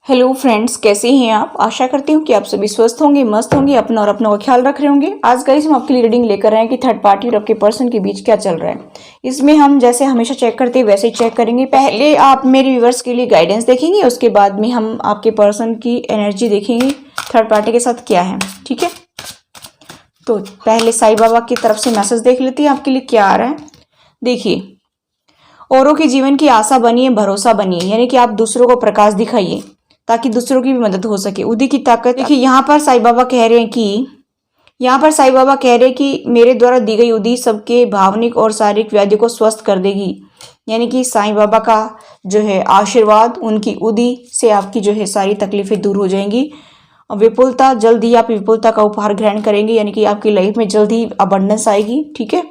Hello friends, कैसे हैं आप। आशा करती हूँ कि आप सभी स्वस्थ होंगे, मस्त होंगे, अपना और अपनों का ख्याल रख रहे होंगे। आज गाइस हम आपके लिए रीडिंग लेकर आए हैं कि थर्ड पार्टी और आपके पर्सन के बीच क्या चल रहा है। इसमें हम जैसे हमेशा चेक करते हैं वैसे ही चेक करेंगे। पहले आप मेरे व्यूवर्स के लिए गाइडेंस देखेंगे, उसके बाद में हम आपके पर्सन की एनर्जी देखेंगे थर्ड पार्टी के साथ क्या है। ठीक है, तो पहले साईं बाबा की तरफ से मैसेज देख लेते हैं आपके लिए क्या आ रहा है। देखिए, औरों के जीवन की आशा बनिए, भरोसा बनिए, यानी कि आप दूसरों को प्रकाश दिखाइए ताकि दूसरों की भी मदद हो सके। उदी की ताकत। देखिए, यहाँ पर साईं बाबा कह रहे हैं कि मेरे द्वारा दी गई उदी सबके भावनिक और शारीरिक व्याधि को स्वस्थ कर देगी। यानी कि साईं बाबा का जो है आशीर्वाद, उनकी उदी से आपकी जो है सारी तकलीफें दूर हो जाएंगी। विपुलता, जल्द ही आप विपुलता का उपहार ग्रहण करेंगे, यानी कि आपकी लाइफ में जल्द ही अबंडेंस आएगी। ठीक है,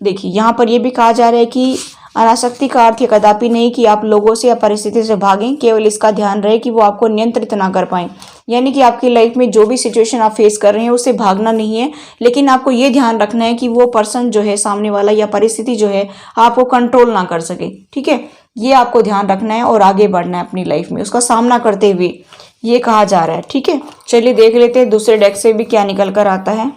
देखिए यहाँ पर यह भी कहा जा रहा है कि अनासक्ति का अर्थ कदापि नहीं कि आप लोगों से या परिस्थिति से भागें, केवल इसका ध्यान रहे कि वो आपको नियंत्रित ना कर पाए। यानी कि आपकी लाइफ में जो भी सिचुएशन आप फेस कर रहे हैं उससे भागना नहीं है, लेकिन आपको ये ध्यान रखना है कि वो पर्सन जो है सामने वाला या परिस्थिति जो है आपको कंट्रोल ना कर सके। ठीक है, ये आपको ध्यान रखना है और आगे बढ़ना है अपनी लाइफ में उसका सामना करते हुए, ये कहा जा रहा है। ठीक है, चलिए देख लेते हैं दूसरे डेक से भी क्या निकल कर आता है।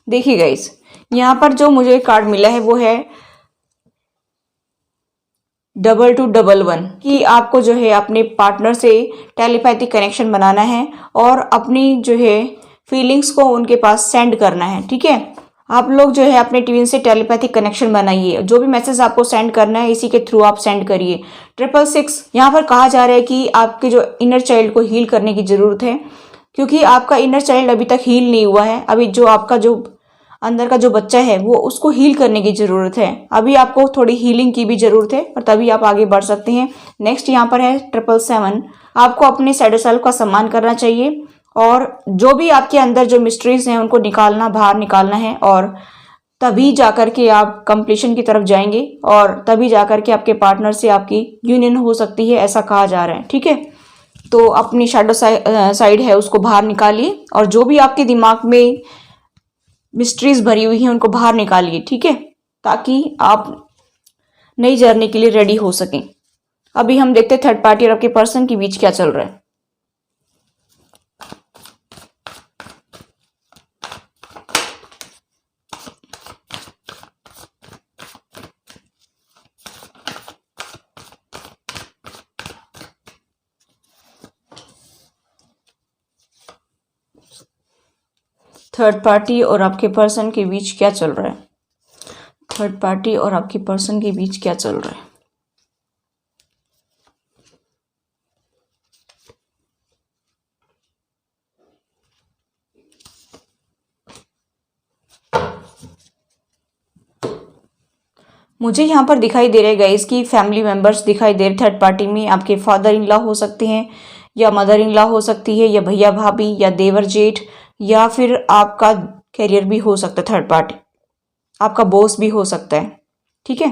देखिए गाइस, यहाँ पर जो मुझे कार्ड मिला है वो है 2211 कि आपको जो है अपने पार्टनर से टेलीपैथिक कनेक्शन बनाना है और अपनी जो है फीलिंग्स को उनके पास सेंड करना है। ठीक है, आप लोग जो है अपने ट्विन से टेलीपैथिक कनेक्शन बनाइए। जो भी मैसेज आपको सेंड करना है इसी के थ्रू आप सेंड करिए। 666 यहाँ पर कहा जा रहा है कि आपके जो इनर चाइल्ड को हील करने की जरूरत है, क्योंकि आपका इनर चाइल्ड अभी तक हील नहीं हुआ है। अभी जो आपका जो अंदर का जो बच्चा है वो उसको हील करने की जरूरत है। अभी आपको थोड़ी हीलिंग की भी जरूरत है और तभी आप आगे बढ़ सकते हैं। नेक्स्ट यहाँ पर है 777, आपको अपने साइड सेल्फ का सम्मान करना चाहिए और जो भी आपके अंदर जो मिस्ट्रीज हैं उनको बाहर निकालना है, और तभी जाकर के आप कंप्लीशन की तरफ जाएंगे और तभी जाकर के आपके पार्टनर से आपकी यूनियन हो सकती है, ऐसा कहा जा रहा है। ठीक है, तो अपनी शैडो साइड है उसको बाहर निकालिए और जो भी आपके दिमाग में मिस्ट्रीज भरी हुई हैं उनको बाहर निकालिए। ठीक है, ताकि आप नई जर्नी के लिए रेडी हो सकें। अभी हम देखते हैं थर्ड पार्टी और आपके पर्सन के बीच क्या चल रहा है। थर्ड पार्टी और आपके पर्सन के बीच क्या चल रहा है। थर्ड पार्टी और आपके पर्सन के बीच क्या चल रहा है। मुझे यहाँ पर दिखाई दे रहा है गाइस कि फैमिली मेंबर्स दिखाई दे रहे थर्ड पार्टी में। आपके फादर इन लॉ हो सकते हैं या मदर इन लॉ हो सकती है या भैया भाभी या देवर जेठ, या फिर आपका कैरियर भी हो सकता है। थर्ड पार्टी आपका बॉस भी हो सकता है। ठीक है,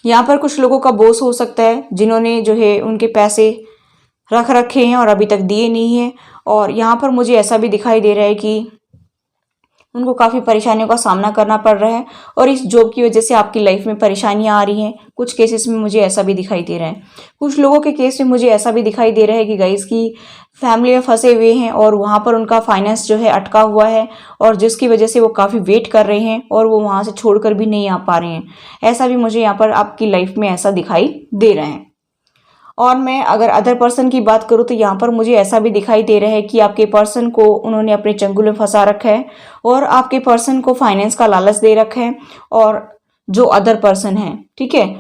यहाँ पर कुछ लोगों का बॉस हो सकता है जिन्होंने जो है उनके पैसे रख रखे हैं और अभी तक दिए नहीं है, और यहाँ पर मुझे ऐसा भी दिखाई दे रहा है कि उनको काफ़ी परेशानियों का सामना करना पड़ रहा है और इस जॉब की वजह से आपकी लाइफ में परेशानियां आ रही हैं। कुछ केसेस में मुझे ऐसा भी दिखाई दे रहा है। कुछ लोगों के केस में मुझे ऐसा भी दिखाई दे रहा है कि गाइस की फैमिली में फंसे हुए हैं और वहाँ पर उनका फाइनेंस जो है अटका हुआ है, और जिसकी वजह से वो काफ़ी वेट कर रहे हैं और वो वहाँ से छोड़कर भी नहीं आ पा रहे हैं। ऐसा भी मुझे यहाँ पर आपकी लाइफ में ऐसा दिखाई दे रहा है। और मैं अगर अदर पर्सन की बात करूँ तो यहाँ पर मुझे ऐसा भी दिखाई दे रहा है कि आपके पर्सन को उन्होंने अपने चंगुल में फंसा रखा है और आपके पर्सन को फाइनेंस का लालच दे रखा है। और जो अदर पर्सन है, ठीक है,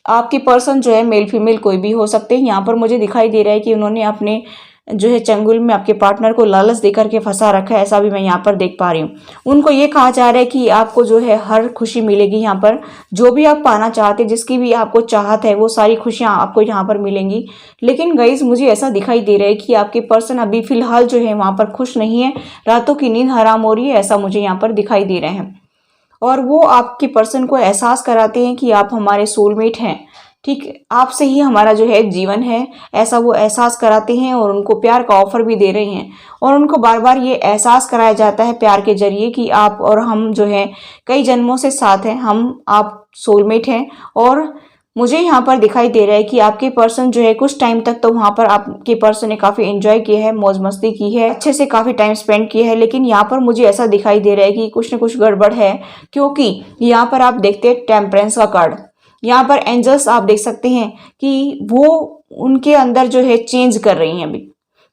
आपके पर्सन जो है मेल फीमेल कोई भी हो सकते हैं। यहाँ पर मुझे दिखाई दे रहा है कि उन्होंने अपने जो है चंगुल में आपके पार्टनर को लालच देकर के फंसा रखा है, ऐसा भी मैं यहाँ पर देख पा रही हूँ। उनको ये कहा जा रहा है कि आपको जो है हर खुशी मिलेगी। यहाँ पर जो भी आप पाना चाहते, जिसकी भी आपको चाहत है, वो सारी खुशियाँ आपको यहाँ पर मिलेंगी। लेकिन गाइस मुझे ऐसा दिखाई दे रहा है कि आपके पर्सन अभी फिलहाल जो है वहाँ पर खुश नहीं है, रातों की नींद हराम हो रही है, ऐसा मुझे यहाँ पर दिखाई दे रहा है। और वो आपके पर्सन को एहसास कराते हैं कि आप हमारे सोलमेट हैं, ठीक, आपसे ही हमारा जो है जीवन है, ऐसा वो एहसास कराते हैं और उनको प्यार का ऑफर भी दे रहे हैं। और उनको बार बार ये एहसास कराया जाता है प्यार के जरिए कि आप और हम जो है कई जन्मों से साथ हैं, हम आप सोलमेट हैं। और मुझे यहाँ पर दिखाई दे रहा है कि आपके पर्सन जो है कुछ टाइम तक तो वहाँ पर आपके पर्सन ने काफी एंजॉय किया है, मौज मस्ती की है, अच्छे से काफी टाइम स्पेंड किया है। लेकिन यहाँ पर मुझे ऐसा दिखाई दे रहा है कि कुछ न कुछ गड़बड़ है, क्योंकि यहाँ पर आप देखते हैं टेम्परेंस का कार्ड। यहाँ पर एंजल्स आप देख सकते हैं कि वो उनके अंदर जो है चेंज कर रही हैं, अभी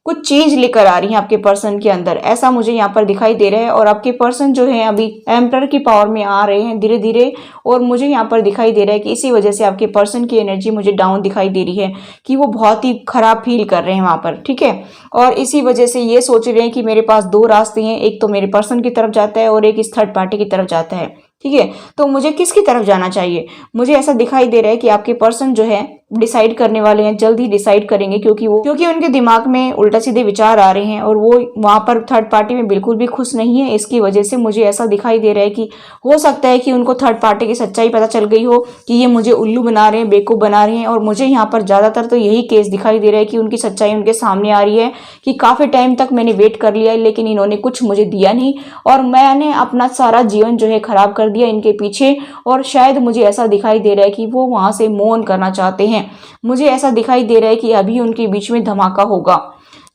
कुछ चेंज लेकर आ रही हैं आपके पर्सन के अंदर, ऐसा मुझे यहाँ पर दिखाई दे रहा है। और आपके पर्सन जो है अभी एम्परर की पावर में आ रहे हैं धीरे धीरे। और मुझे यहाँ पर दिखाई दे रहा है कि इसी वजह से आपके पर्सन की एनर्जी मुझे डाउन दिखाई दे रही है, कि वो बहुत ही खराब फील कर रहे हैं वहां पर, ठीक है। और इसी वजह से ये सोच रहे हैं कि मेरे पास दो रास्ते हैं, एक तो मेरे पर्सन की तरफ जाता है और एक इस थर्ड पार्टी की तरफ जाता है, ठीक है। तो मुझे किसकी तरफ जाना चाहिए? मुझे ऐसा दिखाई दे रहा है कि आपके पर्सन जो है डिसाइड करने वाले हैं, जल्द ही डिसाइड करेंगे, क्योंकि उनके दिमाग में उल्टा सीधे विचार आ रहे हैं और वो वहां पर थर्ड पार्टी में बिल्कुल भी खुश नहीं है। इसकी वजह से मुझे ऐसा दिखाई दे रहा है कि हो सकता है कि उनको थर्ड पार्टी की सच्चाई पता चल गई हो कि ये मुझे उल्लू बना रहे हैं, बेवकूफ बना रहे हैं। और मुझे यहाँ पर ज्यादातर तो यही केस दिखाई दे रहा है कि उनकी सच्चाई उनके सामने आ रही है कि काफी टाइम तक मैंने वेट कर लिया है, लेकिन इन्होंने कुछ मुझे दिया नहीं और मैंने अपना सारा जीवन जो है खराब कर दिया इनके पीछे। और शायद मुझे ऐसा दिखाई दे रहा है कि वो वहां से मूव ऑन करना चाहते हैं। मुझे ऐसा दिखाई दे रहा है कि अभी उनके बीच में धमाका होगा।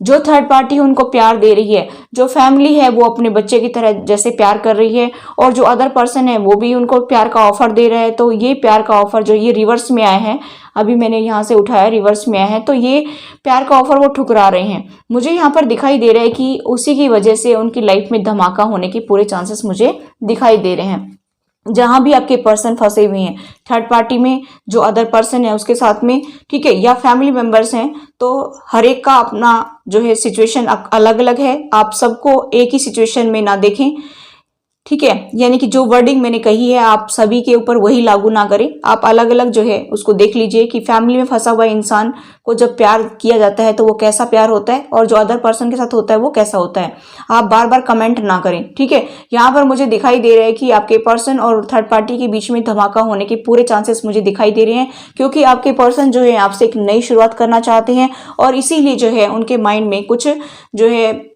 जो थर्ड पार्टी उनको प्यार दे रही है, जो फैमिली है वो अपने बच्चे की तरह जैसे प्यार कर रही है, और जो अदर पर्सन है वो भी उनको प्यार का ऑफर दे रहा है। तो ये प्यार का ऑफर जो ये रिवर्स में आया है, अभी मैंने यहाँ से उठाया, रिवर्स में आया है, तो ये प्यार का ऑफर वो ठुकरा रहे हैं। मुझे यहाँ पर दिखाई दे रहा है कि उसी की वजह से उनकी लाइफ में धमाका होने के पूरे चांसेस मुझे दिखाई दे रहे हैं। जहां भी आपके पर्सन फंसे हुए हैं थर्ड पार्टी में, जो अदर पर्सन है उसके साथ में, ठीक है, या फैमिली मेंबर्स हैं, तो हर एक का अपना जो है सिचुएशन अलग अलग है। आप सबको एक ही सिचुएशन में ना देखें, ठीक है। यानी कि जो वर्डिंग मैंने कही है आप सभी के ऊपर वही लागू ना करें, आप अलग अलग जो है उसको देख लीजिए कि फैमिली में फंसा हुआ इंसान को जब प्यार किया जाता है तो वो कैसा प्यार होता है, और जो अदर पर्सन के साथ होता है वो कैसा होता है। आप बार बार कमेंट ना करें, ठीक है। यहाँ पर मुझे दिखाई दे रहा है कि आपके पर्सन और थर्ड पार्टी के बीच में धमाका होने के पूरे चांसेस मुझे दिखाई दे रहे हैं, क्योंकि आपके पर्सन जो है आपसे एक नई शुरुआत करना चाहते हैं। और इसीलिए जो है उनके माइंड में कुछ जो है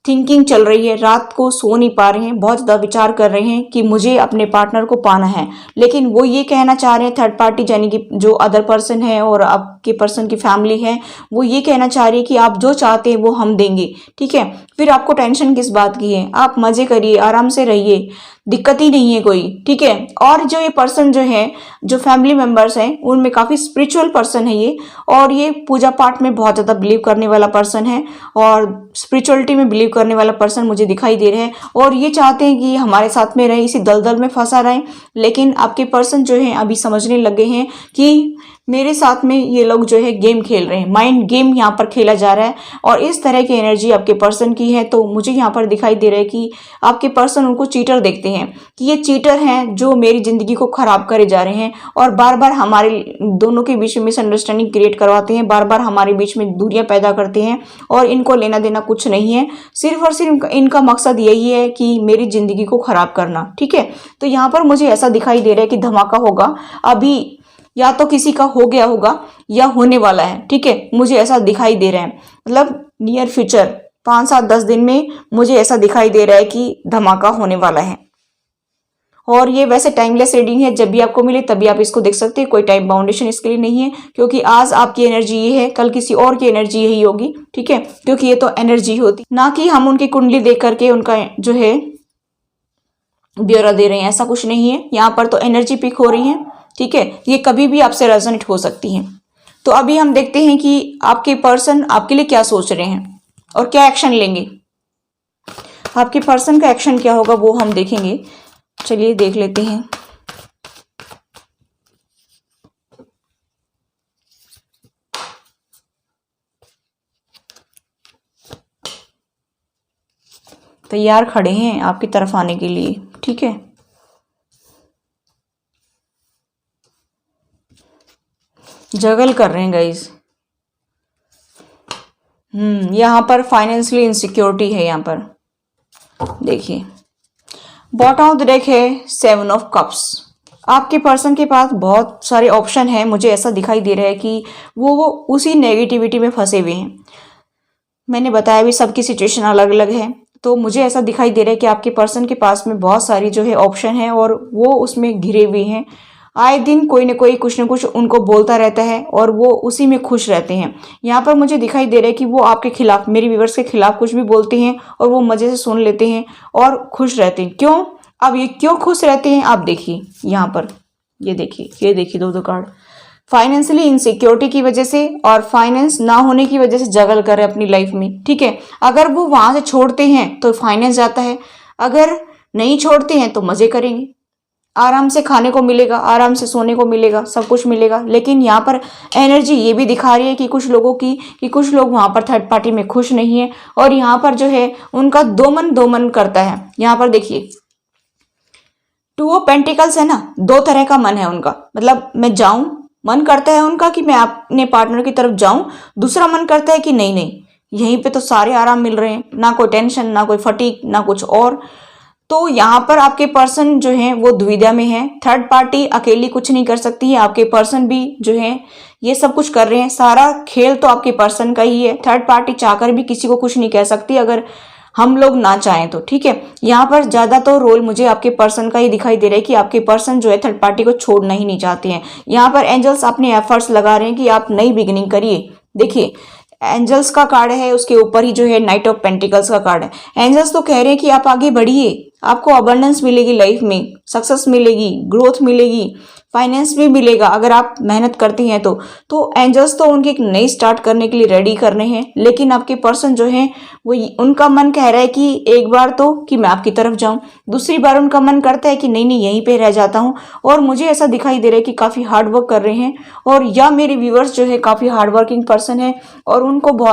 थिंकिंग चल रही है, रात को सो नहीं पा रहे हैं, बहुत ज़्यादा विचार कर रहे हैं कि मुझे अपने पार्टनर को पाना है। लेकिन वो ये कहना चाह रहे हैं, थर्ड पार्टी यानी कि जो अदर पर्सन है और आपके पर्सन की फैमिली है, वो ये कहना चाह रही है कि आप जो चाहते हैं वो हम देंगे, ठीक है। फिर आपको टेंशन किस बात की है? आप मजे करिए, आराम से रहिए, दिक्कत ही नहीं है कोई, ठीक है। और जो ये पर्सन जो है, जो फैमिली मेंबर्स हैं, उनमें काफ़ी स्पिरिचुअल पर्सन है ये, और ये पूजा पाठ में बहुत ज़्यादा बिलीव करने वाला पर्सन है और स्पिरिचुअलिटी में बिलीव करने वाला पर्सन मुझे दिखाई दे रहा है। और ये चाहते हैं कि हमारे साथ में रहे, इसी दलदल में फंसा रहे। लेकिन आपके पर्सन जो है अभी समझने लगे हैं कि मेरे साथ में ये लोग जो है गेम खेल रहे हैं, माइंड गेम यहाँ पर खेला जा रहा है। और इस तरह की एनर्जी आपके पर्सन की है। तो मुझे यहाँ पर दिखाई दे रहा है कि आपके पर्सन उनको चीटर देखते हैं कि ये चीटर हैं जो मेरी जिंदगी को खराब करे जा रहे हैं, और बार बार हमारे दोनों के बीच में मिसअंडरस्टैंडिंग क्रिएट करवाते हैं, बार बार हमारे बीच में दूरियां पैदा करते हैं। और इनको लेना देना कुछ नहीं है, सिर्फ और सिर्फ इनका मकसद यही है कि मेरी जिंदगी को खराब करना, ठीक है। तो यहाँ पर मुझे ऐसा दिखाई दे रहा है कि धमाका होगा अभी, या तो किसी का हो गया होगा या होने वाला है, ठीक है। मुझे ऐसा दिखाई दे रहा है, मतलब नियर फ्यूचर 5-7-10 दिन में मुझे ऐसा दिखाई दे रहा है कि धमाका होने वाला है। और ये वैसे टाइमलेस रीडिंग है, जब भी आपको मिले तभी आप इसको देख सकते हैं, कोई टाइम बाउंडेशन इसके लिए नहीं है। क्योंकि आज आपकी एनर्जी ये है, कल किसी और की एनर्जी यही होगी, ठीक है। क्योंकि ये तो एनर्जी होती ना कि हम उनकी कुंडली देख करके उनका जो है ब्यौरा दे रहे हैं, ऐसा कुछ नहीं है। यहाँ पर तो एनर्जी पिक हो रही है, ठीक है। ये कभी भी आपसे रेजोनेट हो सकती हैं। तो अभी हम देखते हैं कि आपके पर्सन आपके लिए क्या सोच रहे हैं और क्या एक्शन लेंगे। आपके पर्सन का एक्शन क्या होगा वो हम देखेंगे, चलिए देख लेते हैं। तैयार खड़े हैं आपकी तरफ आने के लिए, ठीक है। जगल कर रहे हैं गाइस। यहाँ पर फाइनेंशियली इनसिक्योरिटी है। यहाँ पर देखिए बॉटम ऑफ द डेक है 7 ऑफ कप्स, आपके पर्सन के पास बहुत सारे ऑप्शन हैं, मुझे ऐसा दिखाई दे रहा है कि वो उसी नेगेटिविटी में फंसे हुए हैं। मैंने बताया भी सबकी सिचुएशन अलग अलग है, तो मुझे ऐसा दिखाई दे रहा है कि आपके पर्सन के पास में बहुत सारी जो है ऑप्शन है और वो उसमें घिरे हुए हैं। आए दिन कोई ना कोई कुछ ना कुछ उनको बोलता रहता है और वो उसी में खुश रहते हैं। यहाँ पर मुझे दिखाई दे रहा है कि वो आपके खिलाफ, मेरी व्यूअर्स के खिलाफ कुछ भी बोलते हैं और वो मज़े से सुन लेते हैं और खुश रहते हैं। क्यों? अब ये क्यों खुश रहते हैं आप देखिए यहाँ पर, ये देखिए दो कार्ड। फाइनेंशियली इनसिक्योरिटी की वजह से और फाइनेंस ना होने की वजह से जगल कर रहे हैं अपनी लाइफ में, ठीक है। अगर वो वहां से छोड़ते हैं तो फाइनेंस जाता है, अगर नहीं छोड़ते हैं तो मजे करेंगे, आराम से खाने को मिलेगा, आराम से सोने को मिलेगा, सब कुछ मिलेगा। लेकिन यहाँ पर एनर्जी ये भी दिखा रही है कि कुछ लोगों की कि कुछ लोग वहां पर थर्ड पार्टी में खुश नहीं है और यहाँ पर जो है उनका दो मन करता है। यहाँ पर देखिए 2 ऑफ पेंटिकल्स है ना, 2 तरह का मन है उनका, मतलब मैं जाऊं, मन करता है उनका कि मैं अपने पार्टनर की तरफ जाऊं, दूसरा मन करता है कि नहीं नहीं यहीं पे तो सारे आराम मिल रहे हैं, ना कोई टेंशन, ना कोई फटीक, ना कुछ और। तो यहाँ पर आपके पर्सन जो है वो दुविधा में है। थर्ड पार्टी अकेली कुछ नहीं कर सकती है, आपके पर्सन भी जो है ये सब कुछ कर रहे हैं। सारा खेल तो आपके पर्सन का ही है, थर्ड पार्टी चाहकर भी किसी को कुछ नहीं कह सकती अगर हम लोग ना चाहें तो, ठीक है। यहाँ पर ज्यादा तो रोल मुझे आपके पर्सन का ही दिखाई दे रहा है कि आपके पर्सन जो है थर्ड पार्टी को छोड़ना ही नहीं चाहते हैं। यहाँ पर एंजल्स अपने एफर्ट्स लगा रहे हैं कि आप नई बिगिनिंग करिए। देखिए एंजल्स का कार्ड है, उसके ऊपर ही जो है नाइट ऑफ पेंटिकल्स का कार्ड है। एंजल्स तो कह रहे हैं कि आप आगे बढ़िए, आपको अबंडेंस मिलेगी लाइफ में, सक्सेस मिलेगी, ग्रोथ मिलेगी, फाइनेंस भी मिलेगा अगर आप मेहनत करती हैं तो एंजल्स तो उनकी एक नई स्टार्ट करने के लिए रेडी कर रहे हैं। लेकिन आपके पर्सन जो है वो उनका मन कह रहा है कि एक बार तो कि मैं आपकी तरफ जाऊं, दूसरी बार उनका मन करता है कि नहीं नहीं यहीं पे रह जाता हूं। और मुझे ऐसा दिखाई दे रहा है कि काफी हार्ड वर्क कर रहे हैं और या मेरे व्यूअर्स जो है काफी हार्ड वर्किंग पर्सन है और उनको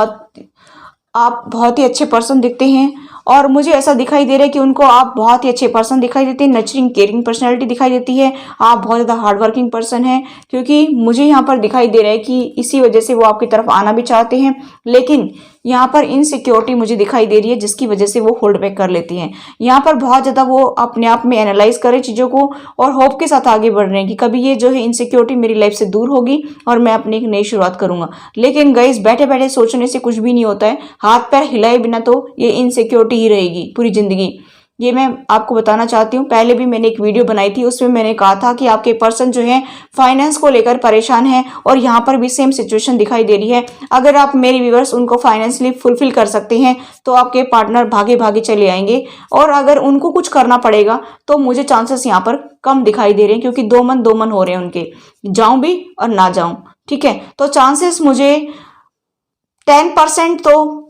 आप बहुत ही अच्छे पर्सन दिखते हैं। और मुझे ऐसा दिखाई दे रहा है कि उनको आप बहुत ही अच्छे पर्सन दिखाई देते हैं, नर्चरिंग केयरिंग पर्सनैलिटी दिखाई देती है, आप बहुत ज़्यादा हार्ड वर्किंग पर्सन हैं। क्योंकि मुझे यहाँ पर दिखाई दे रहा है कि इसी वजह से वो आपकी तरफ आना भी चाहते हैं, लेकिन यहाँ पर इनसिक्योरिटी मुझे दिखाई दे रही है जिसकी वजह से वो होल्ड बैक कर लेती हैं। यहाँ पर बहुत ज़्यादा वो अपने आप में एनालाइज करें चीज़ों को और होप के साथ आगे बढ़ रहे हैं कि कभी ये जो है इनसिक्योरिटी मेरी लाइफ से दूर होगी और मैं अपनी एक नई शुरुआत करूंगा। लेकिन गाइस बैठे बैठे सोचने से कुछ भी नहीं होता है, हाथ पैर हिलाए बिना तो ये इनसिक्योरिटी ही रहेगी पूरी जिंदगी। ये मैं आपको बताना चाहती हूँ। पहले भी मैंने एक वीडियो बनाई थी, उसमें मैंने कहा था कि आपके पर्सन जो है फाइनेंस को लेकर परेशान है और यहाँ पर भी सेम सिचुएशन दिखाई दे रही है। अगर आप मेरे व्यूअर्स उनको फाइनेंशियली फुलफिल कर सकते हैं तो आपके पार्टनर भागे भागे चले आएंगे और अगर उनको कुछ करना पड़ेगा तो मुझे चांसेस यहाँ पर कम दिखाई दे रहे हैं क्योंकि दो मन हो रहे हैं उनके, जाऊं भी और ना जाऊं, ठीक है। तो चांसेस मुझे 10% तो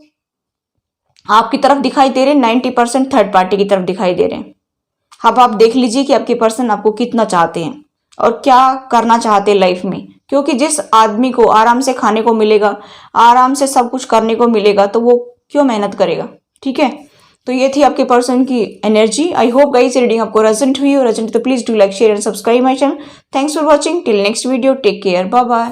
आपकी तरफ दिखाई दे रहे हैं, 90% थर्ड पार्टी की तरफ दिखाई दे रहे हैं। अब आप देख लीजिए कि आपके पर्सन आपको कितना चाहते हैं और क्या करना चाहते हैं लाइफ में। क्योंकि जिस आदमी को आराम से खाने को मिलेगा, आराम से सब कुछ करने को मिलेगा, तो वो क्यों मेहनत करेगा, ठीक है। तो ये थी आपके पर्सन की energy. I hope guys reading आपको रेजोनेट हुई और रेजोनेट तो please do like share and subscribe my channel. Thanks for watching, till next video, take care, bye bye.